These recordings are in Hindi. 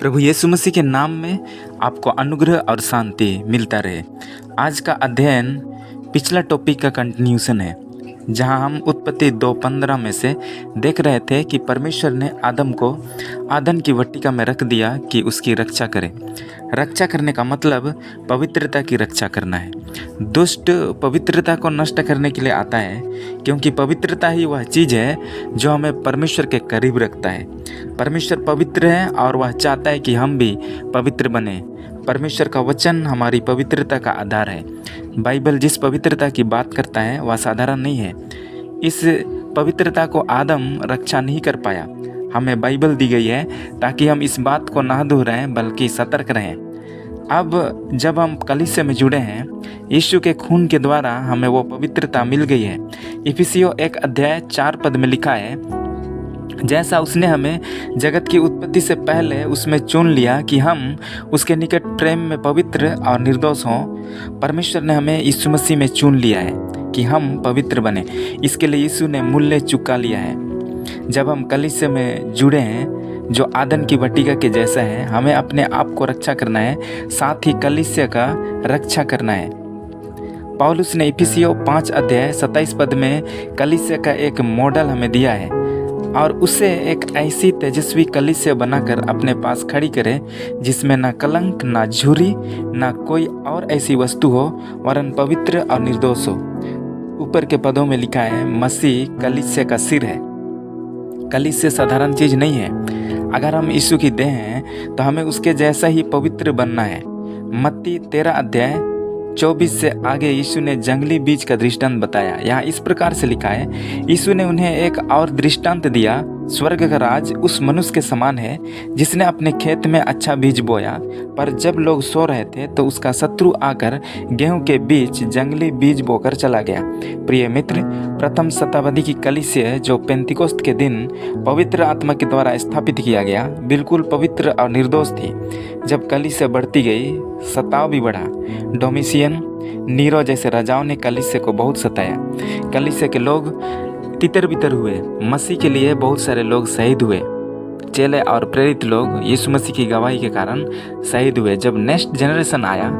प्रभु यीशु मसीह के नाम में आपको अनुग्रह और शांति मिलता रहे। आज का अध्ययन पिछला टॉपिक का कंटिन्यूशन है, जहां हम उत्पत्ति 2:15 में से देख रहे थे कि परमेश्वर ने आदम को आदन की वट्टिका में रख दिया कि उसकी रक्षा करे। रक्षा करने का मतलब पवित्रता की रक्षा करना है। दुष्ट पवित्रता को नष्ट करने के लिए आता है, क्योंकि पवित्रता ही वह चीज़ है जो हमें परमेश्वर के करीब रखता है। परमेश्वर पवित्र है और वह चाहता है कि हम भी पवित्र बने। परमेश्वर का वचन हमारी पवित्रता का आधार है। बाइबल जिस पवित्रता की बात करता है वह साधारण नहीं है। इस पवित्रता को आदम रक्षा नहीं कर पाया। हमें बाइबल दी गई है ताकि हम इस बात को ना दोहराएं बल्कि सतर्क रहें। अब जब हम कलीसिया में जुड़े हैं, यीशु के खून के द्वारा हमें वो पवित्रता मिल गई है। इफिसियों 1:4 में लिखा है, जैसा उसने हमें जगत की उत्पत्ति से पहले उसमें चुन लिया कि हम उसके निकट प्रेम में पवित्र और निर्दोष हों। परमेश्वर ने हमें यीशु मसीह में चुन लिया है कि हम पवित्र बने। इसके लिए यीशु ने मूल्य चुका लिया है। जब हम कलीसिया में जुड़े हैं जो आदन की वट्टिका के जैसा है, हमें अपने आप को रक्षा करना है, साथ ही कलीसिया का रक्षा करना है। पौलुस ने इफिसियों 5:27 में कलीसिया का एक मॉडल हमें दिया है और उसे एक ऐसी तेजस्वी कलीसिया बनाकर अपने पास खड़ी करे जिसमें ना कलंक, ना झुर्री, ना कोई और ऐसी वस्तु हो, वरन पवित्र और निर्दोष हो। ऊपर के पदों में लिखा है, मसीह कलीसिया का सिर है। कलीसिया साधारण चीज नहीं है। अगर हम यीशु की देह हैं तो हमें उसके जैसा ही पवित्र बनना है। मत्ती 13:24 से आगे यीशु ने जंगली बीज का दृष्टांत बताया। यहाँ इस प्रकार से लिखा है, यीशु ने उन्हें एक और दृष्टांत दिया। स्वर्ग का राज उस मनुष्य के समान है जिसने अपने खेत में अच्छा बीज बोया, पर जब लोग सो रहे थे तो उसका शत्रु आकर गेहूं के बीच जंगली बीज बोकर चला गया। प्रिय मित्र, प्रथम शताब्दी की कलीसिया जो पेंतिकोस्त के दिन पवित्र आत्मा के द्वारा स्थापित किया गया, बिल्कुल पवित्र और निर्दोष थी। जब कलीसिया बढ़ती गई, सताव भी बढ़ा। डोमिशियन, नीरो जैसे राजाओं ने कलीसिया को बहुत सताया। कलीसिया के लोग तितर बितर हुए। मसीह के लिए बहुत सारे लोग शहीद हुए। चेले और प्रेरित लोग यीशु मसीह की गवाही के कारण शहीद हुए। जब नेक्स्ट जनरेशन आया,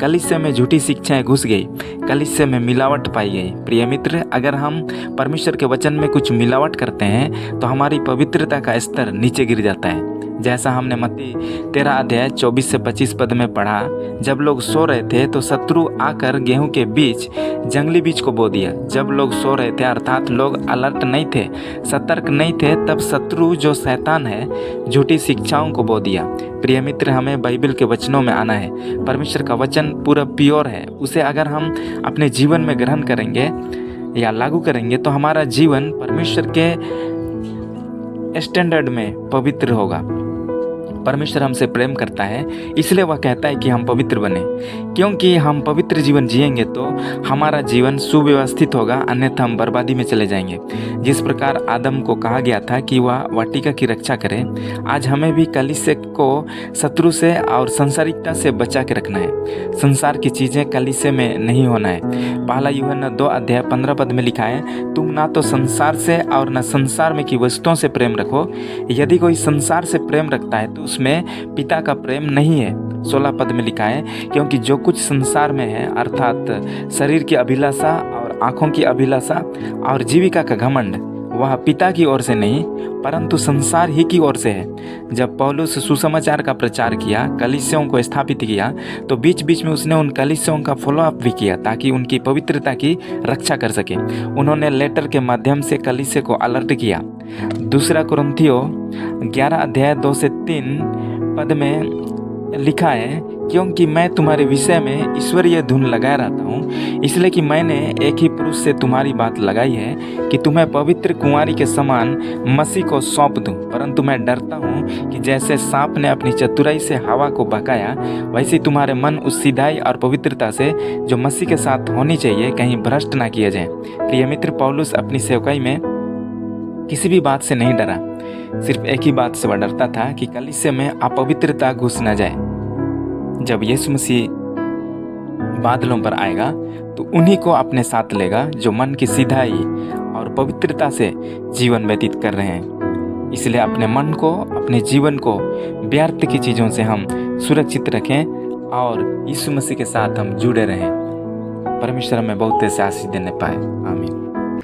कलीसिया में झूठी शिक्षाएं घुस गई, कलीसिया में मिलावट पाई गई। प्रिय मित्र, अगर हम परमेश्वर के वचन में कुछ मिलावट करते हैं तो हमारी पवित्रता का स्तर नीचे गिर जाता है। जैसा हमने मत्ती 13:24-25 में पढ़ा, जब लोग सो रहे थे तो शत्रु आकर गेहूं के बीच जंगली बीज को बो दिया। जब लोग सो रहे थे, अर्थात लोग अलर्ट नहीं थे, सतर्क नहीं थे, तब शत्रु जो शैतान है झूठी शिक्षाओं को बो दिया। प्रिय मित्र, हमें बाइबल के वचनों में आना है। परमेश्वर का वचन पूरा प्योर है। उसे अगर हम अपने जीवन में ग्रहण करेंगे या लागू करेंगे तो हमारा जीवन परमेश्वर के स्टैंडर्ड में पवित्र होगा। परमेश्वर हमसे प्रेम करता है, इसलिए वह कहता है कि हम पवित्र बने, क्योंकि हम पवित्र जीवन जिएंगे तो हमारा जीवन सुव्यवस्थित होगा, अन्यथा हम बर्बादी में चले जाएंगे। जिस प्रकार आदम को कहा गया था कि वह वाटिका की रक्षा करे, आज हमें भी कलीसिया को शत्रु से और संसारिकता से बचा के रखना है। संसार की चीज़ें कलीसिया में नहीं होना है। पहला यूहन्ना 2:15 में लिखा है, तुम ना तो संसार से और न संसार में की वस्तुओं से प्रेम रखो। यदि कोई संसार से प्रेम रखता है तो उसमें पिता का प्रेम नहीं है। 16 में लिखा है, क्योंकि जो कुछ संसार में है, अर्थात शरीर की अभिलाषा और आंखों की अभिलाषा और जीविका का घमंड, वह पिता की ओर से नहीं परंतु संसार ही की ओर से है। जब पौलुस सुसमाचार का प्रचार किया, कलीसियाओं को स्थापित किया, तो बीच बीच में उसने उन कलीसियाओं का फॉलोअप भी किया ताकि उनकी पवित्रता की रक्षा कर सके। उन्होंने लेटर के माध्यम से कलीसिया को अलर्ट किया। दूसरा कुरिन्थियों 11:2-3 में लिखा है, क्योंकि मैं तुम्हारे विषय में ईश्वरीय धुन लगाए रहता हूँ, इसलिए कि मैंने एक ही पुरुष से तुम्हारी बात लगाई है कि तुम्हें पवित्र कुंवारी के समान मसीह को सौंप दूँ। परंतु मैं डरता हूँ कि जैसे सांप ने अपनी चतुराई से हवा को बहकाया, वैसे तुम्हारे मन उस सिधाई और पवित्रता से जो मसीह के साथ होनी चाहिए कहीं भ्रष्ट ना किया जाए। प्रिय मित्र, पौलुस अपनी सेवकाई में किसी भी बात से नहीं डरा, सिर्फ एक ही बात से वह डरता था कि कलीसिया में अपवित्रता घुस न जाए। जब यीशु मसीह बादलों पर आएगा तो उन्हीं को अपने साथ लेगा जो मन की सिधाई और पवित्रता से जीवन व्यतीत कर रहे हैं। इसलिए अपने मन को, अपने जीवन को व्यर्थ की चीज़ों से हम सुरक्षित रखें और यीशु मसीह के साथ हम जुड़े रहें। परमेश्वर हमें बहुत ऐसे आशीष देने पाए। आमीन।